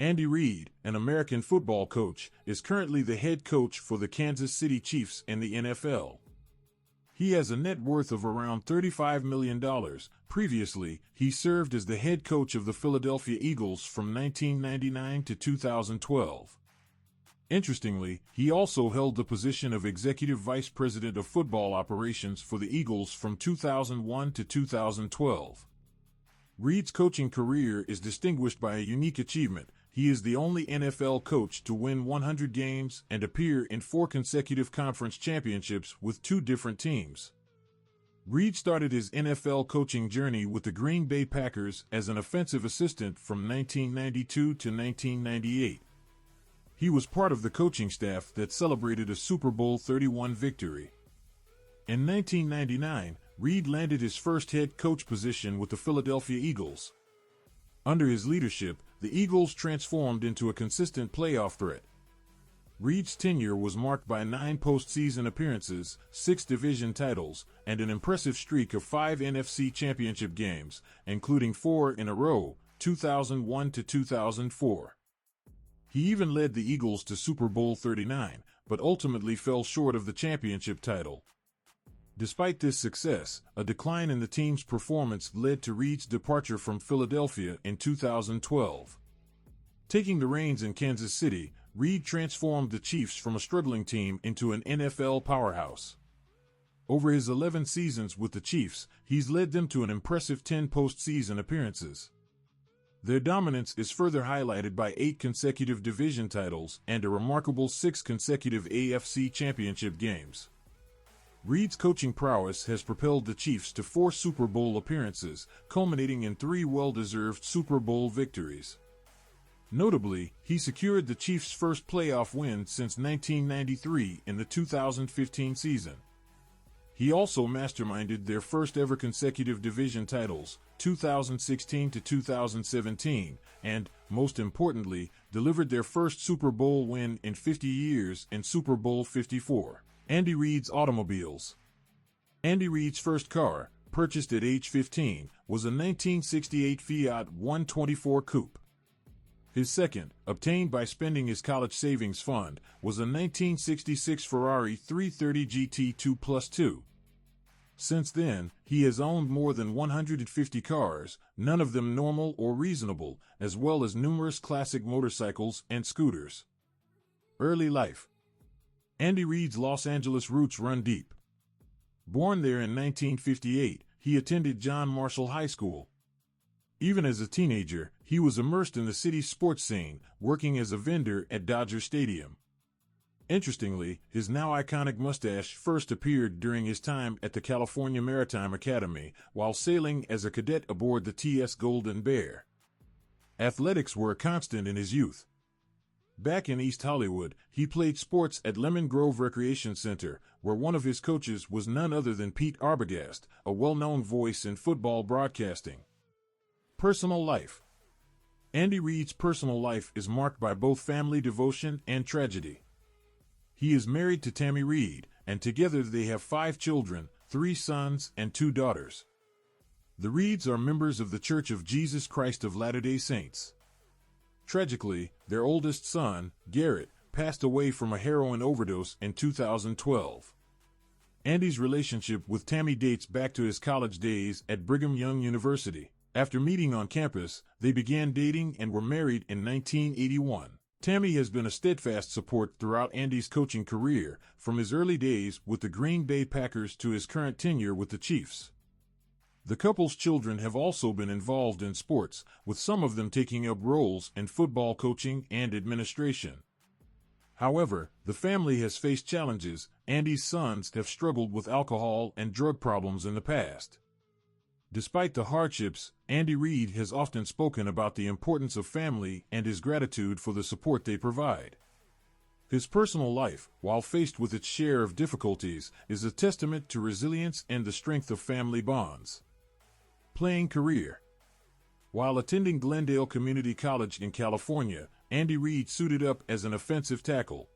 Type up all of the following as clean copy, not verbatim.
Andy Reid, an American football coach, is currently the head coach for the Kansas City Chiefs in the NFL. He has a net worth of around $35 million. Previously, he served as the head coach of the Philadelphia Eagles from 1999 to 2012. Interestingly, he also held the position of Executive Vice President of Football Operations for the Eagles from 2001 to 2012. Reid's coaching career is distinguished by a unique achievement. He is the only NFL coach to win 100 games and appear in 4 consecutive conference championships with 2 different teams. Reid started his NFL coaching journey with the Green Bay Packers as an offensive assistant from 1992 to 1998. He was part of the coaching staff that celebrated a Super Bowl 31 victory. In 1999, Reid landed his first head coach position with the Philadelphia Eagles. Under his leadership, the Eagles transformed into a consistent playoff threat. Reid's tenure was marked by 9 postseason appearances, 6 division titles, and an impressive streak of 5 NFC championship games, including 4 in a row, 2001 to 2004. He even led the Eagles to Super Bowl 39, but ultimately fell short of the championship title. Despite this success, a decline in the team's performance led to Reid's departure from Philadelphia in 2012. Taking the reins in Kansas City, Reid transformed the Chiefs from a struggling team into an NFL powerhouse. Over his 11 seasons with the Chiefs, he's led them to an impressive 10 postseason appearances. Their dominance is further highlighted by 8 consecutive division titles and a remarkable 6 consecutive AFC championship games. Reid's coaching prowess has propelled the Chiefs to 4 Super Bowl appearances, culminating in 3 well-deserved Super Bowl victories. Notably, he secured the Chiefs' first playoff win since 1993 in the 2015 season. He also masterminded their first-ever consecutive division titles, 2016 to 2017, and, most importantly, delivered their first Super Bowl win in 50 years in Super Bowl 54. Andy Reid's automobiles. Andy Reid's first car, purchased at age 15, was a 1968 Fiat 124 Coupe. His second, obtained by spending his college savings fund, was a 1966 Ferrari 330 GT 2+2. Since then, he has owned more than 150 cars, none of them normal or reasonable, as well as numerous classic motorcycles and scooters. Early life. Andy Reid's Los Angeles roots run deep. Born there in 1958, he attended John Marshall High School. Even as a teenager, he was immersed in the city's sports scene, working as a vendor at Dodger Stadium. Interestingly, his now iconic mustache first appeared during his time at the California Maritime Academy while sailing as a cadet aboard the TS Golden Bear. Athletics were a constant in his youth. Back in East Hollywood, he played sports at Lemon Grove Recreation Center, where one of his coaches was none other than Pete Arbogast, a well-known voice in football broadcasting. Personal life. Andy Reid's personal life is marked by both family devotion and tragedy. He is married to Tammy Reid, and together they have 5 children, 3 sons and 2 daughters. The Reids are members of the Church of Jesus Christ of Latter-day Saints. Tragically, their oldest son, Garrett, passed away from a heroin overdose in 2012. Andy's relationship with Tammy dates back to his college days at Brigham Young University. After meeting on campus, they began dating and were married in 1981. Tammy has been a steadfast support throughout Andy's coaching career, from his early days with the Green Bay Packers to his current tenure with the Chiefs. The couple's children have also been involved in sports, with some of them taking up roles in football coaching and administration. However, the family has faced challenges. Andy's sons have struggled with alcohol and drug problems in the past. Despite the hardships, Andy Reid has often spoken about the importance of family and his gratitude for the support they provide. His personal life, while faced with its share of difficulties, is a testament to resilience and the strength of family bonds. Playing career. While attending Glendale Community College in California, Andy Reid suited up as an offensive tackle.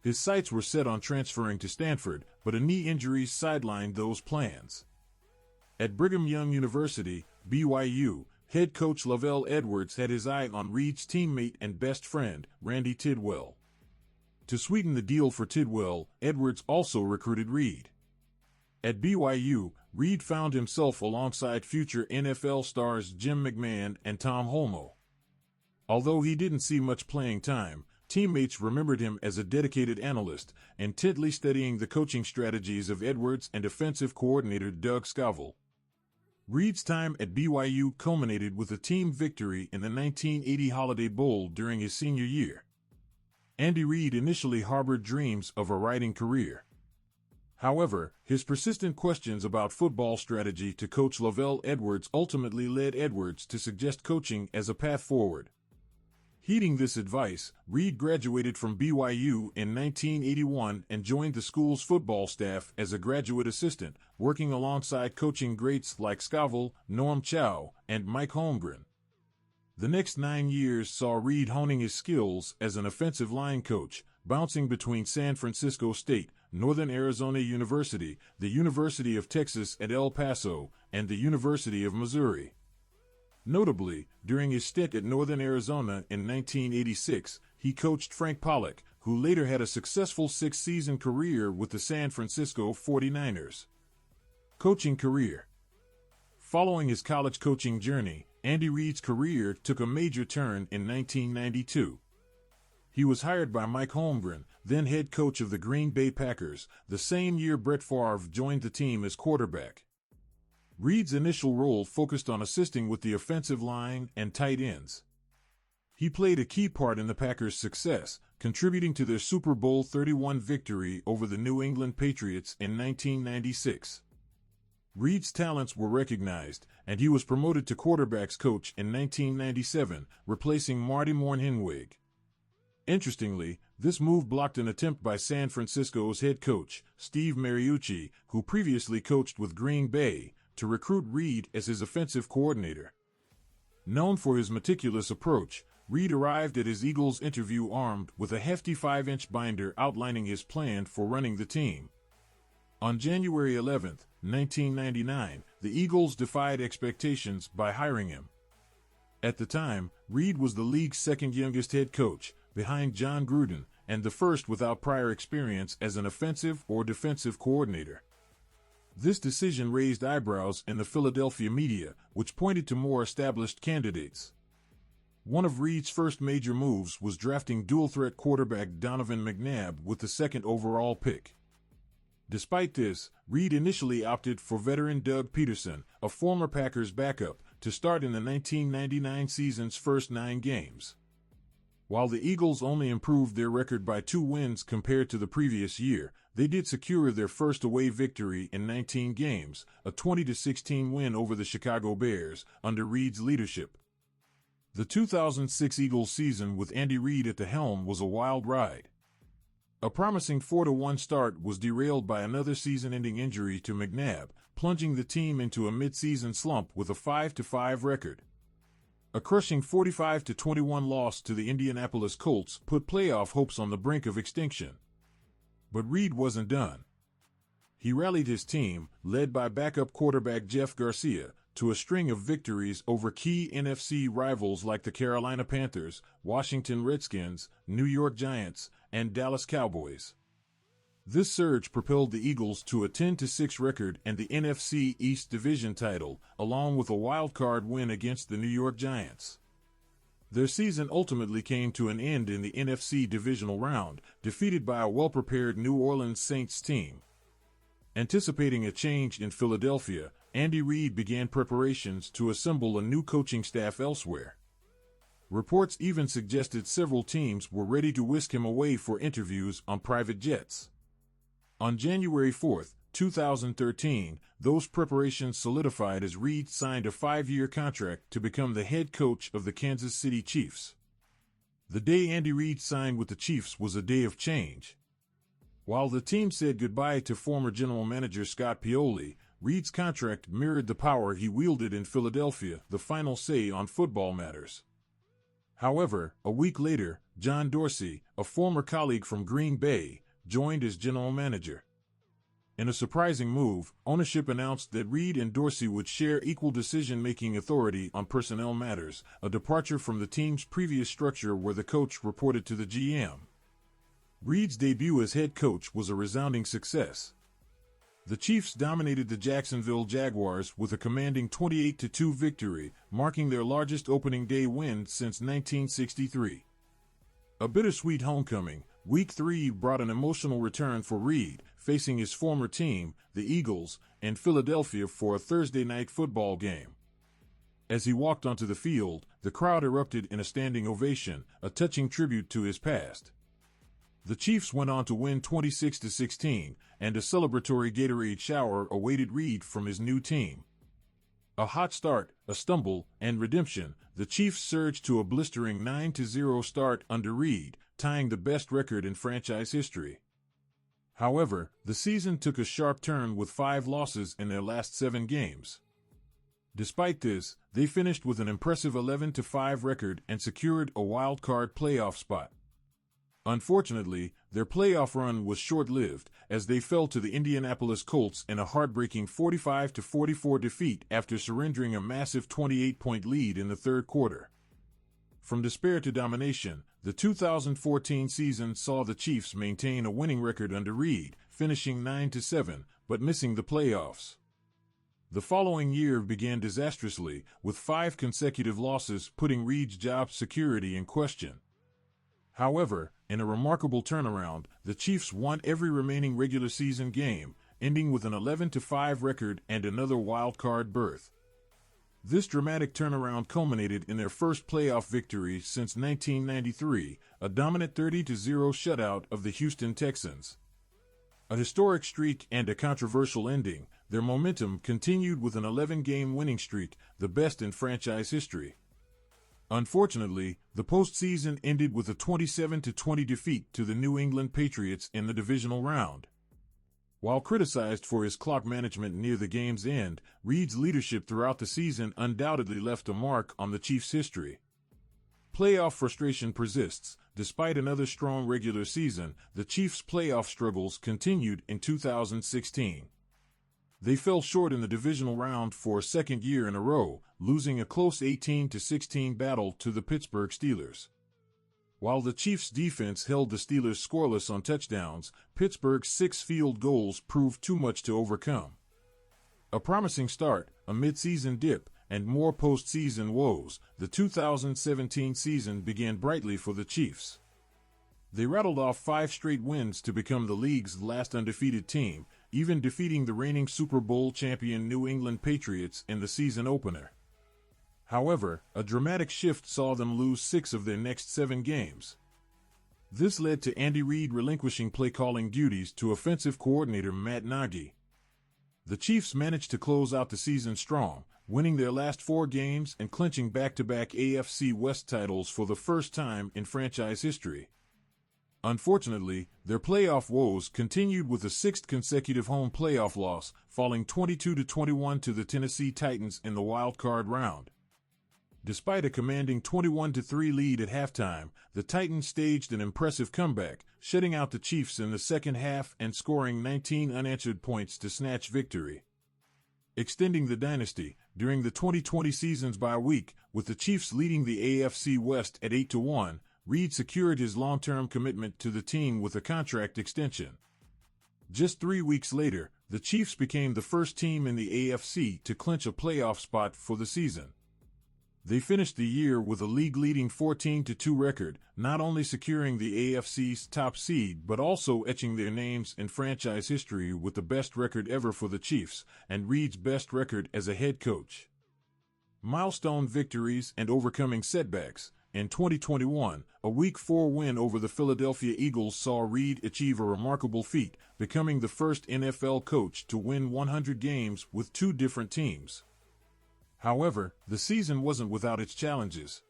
His sights were set on transferring to Stanford, but a knee injury sidelined those plans. At Brigham Young University, BYU, head coach Lavelle Edwards had his eye on Reid's teammate and best friend, Randy Tidwell. To sweeten the deal for Tidwell, Edwards also recruited Reid. At BYU, Reid found himself alongside future NFL stars Jim McMahon and Tom Holmoe. Although he didn't see much playing time, teammates remembered him as a dedicated analyst, intently studying the coaching strategies of Edwards and offensive coordinator Doug Scoville. Reid's time at BYU culminated with a team victory in the 1980 Holiday Bowl during his senior year. Andy Reid initially harbored dreams of a writing career. However, his persistent questions about football strategy to coach Lavelle Edwards ultimately led Edwards to suggest coaching as a path forward. Heeding this advice, Reid graduated from BYU in 1981 and joined the school's football staff as a graduate assistant, working alongside coaching greats like Scoville, Norm Chow, and Mike Holmgren. The next 9 years saw Reid honing his skills as an offensive line coach, bouncing between San Francisco State, Northern Arizona University, the University of Texas at El Paso, and the University of Missouri. Notably, during his stint at Northern Arizona in 1986, he coached Frank Pollock, who later had a successful 6-season career with the San Francisco 49ers. Coaching career. Following his college coaching journey, Andy Reid's career took a major turn in 1992. He was hired by Mike Holmgren, then head coach of the Green Bay Packers, the same year Brett Favre joined the team as quarterback. Reid's initial role focused on assisting with the offensive line and tight ends. He played a key part in the Packers' success, contributing to their Super Bowl XXXI victory over the New England Patriots in 1996. Reid's talents were recognized, and he was promoted to quarterbacks coach in 1997, replacing Marty Mornhinweg. Interestingly, this move blocked an attempt by San Francisco's head coach, Steve Mariucci, who previously coached with Green Bay, to recruit Reid as his offensive coordinator. Known for his meticulous approach, Reid arrived at his Eagles interview armed with a hefty 5-inch binder outlining his plan for running the team. On January 11, 1999, the Eagles defied expectations by hiring him. At the time, Reid was the league's second-youngest head coach, behind John Gruden, and the first without prior experience as an offensive or defensive coordinator. This decision raised eyebrows in the Philadelphia media, which pointed to more established candidates. One of Reid's first major moves was drafting dual-threat quarterback Donovan McNabb with the second overall pick. Despite this, Reid initially opted for veteran Doug Peterson, a former Packers backup, to start in the 1999 season's first 9 games. While the Eagles only improved their record by 2 wins compared to the previous year, they did secure their first away victory in 19 games, a 20-16 win over the Chicago Bears, under Reid's leadership. The 2006 Eagles season with Andy Reid at the helm was a wild ride. A promising 4-1 start was derailed by another season-ending injury to McNabb, plunging the team into a mid-season slump with a 5-5 record. A crushing 45-21 loss to the Indianapolis Colts put playoff hopes on the brink of extinction. But Reid wasn't done. He rallied his team, led by backup quarterback Jeff Garcia, to a string of victories over key NFC rivals like the Carolina Panthers, Washington Redskins, New York Giants, and Dallas Cowboys. This surge propelled the Eagles to a 10-6 record and the NFC East Division title, along with a wild-card win against the New York Giants. Their season ultimately came to an end in the NFC divisional round, defeated by a well-prepared New Orleans Saints team. Anticipating a change in Philadelphia, Andy Reid began preparations to assemble a new coaching staff elsewhere. Reports even suggested several teams were ready to whisk him away for interviews on private jets. On January 4, 2013, those preparations solidified as Reid signed a 5-year contract to become the head coach of the Kansas City Chiefs. The day Andy Reid signed with the Chiefs was a day of change. While the team said goodbye to former general manager Scott Pioli, Reid's contract mirrored the power he wielded in Philadelphia, the final say on football matters. However, a week later, John Dorsey, a former colleague from Green Bay, joined as general manager. In a surprising move, ownership announced that Reid and Dorsey would share equal decision-making authority on personnel matters, a departure from the team's previous structure where the coach reported to the GM. Reid's debut as head coach was a resounding success. The Chiefs dominated the Jacksonville Jaguars with a commanding 28-2 victory, marking their largest opening day win since 1963. A bittersweet homecoming, Week 3 brought an emotional return for Reid, facing his former team, the Eagles, in Philadelphia for a Thursday night football game. As he walked onto the field, the crowd erupted in a standing ovation, a touching tribute to his past. The Chiefs went on to win 26-16, and a celebratory Gatorade shower awaited Reid from his new team. A hot start, a stumble, and redemption, the Chiefs surged to a blistering 9-0 start under Reid, tying the best record in franchise history. However, the season took a sharp turn with 5 losses in their last 7 games. Despite this, they finished with an impressive 11-5 record and secured a wild-card playoff spot. Unfortunately, their playoff run was short-lived, as they fell to the Indianapolis Colts in a heartbreaking 45-44 defeat after surrendering a massive 28-point lead in the third quarter. From despair to domination, the 2014 season saw the Chiefs maintain a winning record under Reid, finishing 9-7, but missing the playoffs. The following year began disastrously, with 5 consecutive losses putting Reid's job security in question. However, in a remarkable turnaround, the Chiefs won every remaining regular season game, ending with an 11-5 record and another wild-card berth. This dramatic turnaround culminated in their first playoff victory since 1993, a dominant 30-0 shutout of the Houston Texans. A historic streak and a controversial ending, their momentum continued with an 11-game winning streak, the best in franchise history. Unfortunately, the postseason ended with a 27-20 defeat to the New England Patriots in the divisional round. While criticized for his clock management near the game's end, Reid's leadership throughout the season undoubtedly left a mark on the Chiefs' history. Playoff frustration persists. Despite another strong regular season, the Chiefs' playoff struggles continued in 2016. They fell short in the divisional round for a second year in a row, losing a close 18-16 battle to the Pittsburgh Steelers. While the Chiefs' defense held the Steelers scoreless on touchdowns, Pittsburgh's 6 field goals proved too much to overcome. A promising start, a mid-season dip, and more postseason woes, the 2017 season began brightly for the Chiefs. They rattled off 5 straight wins to become the league's last undefeated team, even defeating the reigning Super Bowl champion New England Patriots in the season opener. However, a dramatic shift saw them lose 6 of their next 7 games. This led to Andy Reid relinquishing play-calling duties to offensive coordinator Matt Nagy. The Chiefs managed to close out the season strong, winning their last 4 games and clinching back-to-back AFC West titles for the first time in franchise history. Unfortunately, their playoff woes continued with a 6th consecutive home playoff loss, falling 22-21 to the Tennessee Titans in the wild-card round. Despite a commanding 21-3 lead at halftime, the Titans staged an impressive comeback, shutting out the Chiefs in the second half and scoring 19 unanswered points to snatch victory. Extending the dynasty, during the 2020 season's bye week, with the Chiefs leading the AFC West at 8-1, Reid secured his long-term commitment to the team with a contract extension. Just 3 weeks later, the Chiefs became the first team in the AFC to clinch a playoff spot for the season. They finished the year with a league-leading 14-2 record, not only securing the AFC's top seed but also etching their names in franchise history with the best record ever for the Chiefs, and Reid's best record as a head coach. Milestone victories and overcoming setbacks. In 2021, a Week 4 win over the Philadelphia Eagles saw Reid achieve a remarkable feat, becoming the first NFL coach to win 100 games with 2 different teams. However, the season wasn't without its challenges.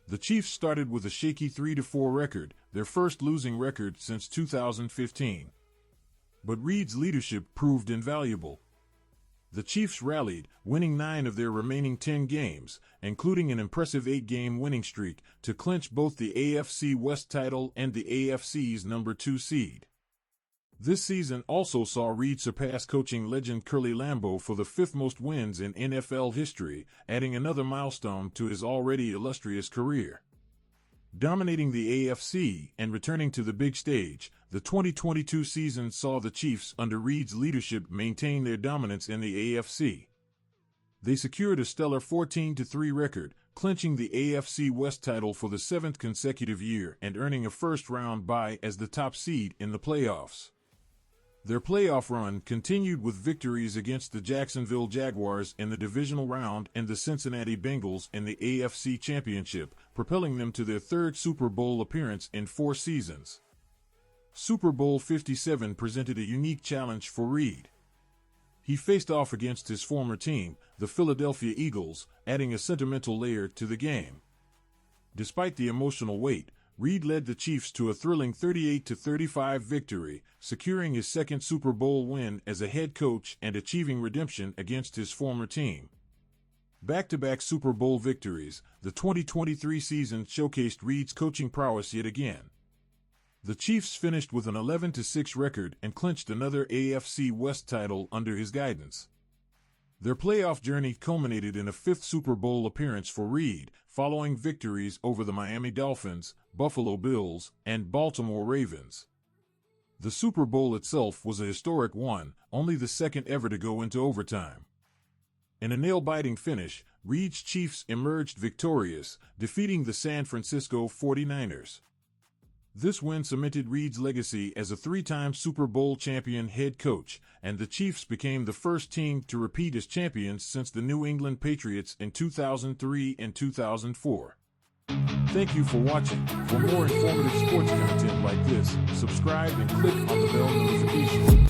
The Chiefs started with a shaky 3-4 record, their first losing record since 2015. But Reid's leadership proved invaluable. The Chiefs rallied, winning 9 of their remaining 10 games, including an impressive 8-game winning streak, to clinch both the AFC West title and the AFC's number 2 seed. This season also saw Reid surpass coaching legend Curly Lambeau for the fifth most wins in NFL history, adding another milestone to his already illustrious career. Dominating the AFC and returning to the big stage, the 2022 season saw the Chiefs under Reid's leadership maintain their dominance in the AFC. They secured a stellar 14-3 record, clinching the AFC West title for the seventh consecutive year and earning a first-round bye as the top seed in the playoffs. Their playoff run continued with victories against the Jacksonville Jaguars in the divisional round and the Cincinnati Bengals in the AFC Championship, propelling them to their third Super Bowl appearance in 4 seasons. Super Bowl 57 presented a unique challenge for Reid. He faced off against his former team, the Philadelphia Eagles, adding a sentimental layer to the game. Despite the emotional weight, Reid led the Chiefs to a thrilling 38-35 victory, securing his second Super Bowl win as a head coach and achieving redemption against his former team. Back-to-back Super Bowl victories, the 2023 season showcased Reid's coaching prowess yet again. The Chiefs finished with an 11-6 record and clinched another AFC West title under his guidance. Their playoff journey culminated in a fifth Super Bowl appearance for Reid, following victories over the Miami Dolphins, Buffalo Bills, and Baltimore Ravens. The Super Bowl itself was a historic one, only the second ever to go into overtime. In a nail-biting finish, Reid's Chiefs emerged victorious, defeating the San Francisco 49ers. This win cemented Reid's legacy as a 3-time Super Bowl champion head coach, and the Chiefs became the first team to repeat as champions since the New England Patriots in 2003 and 2004. Thank you for watching. For more informative sports content like this, subscribe and click on the bell notification.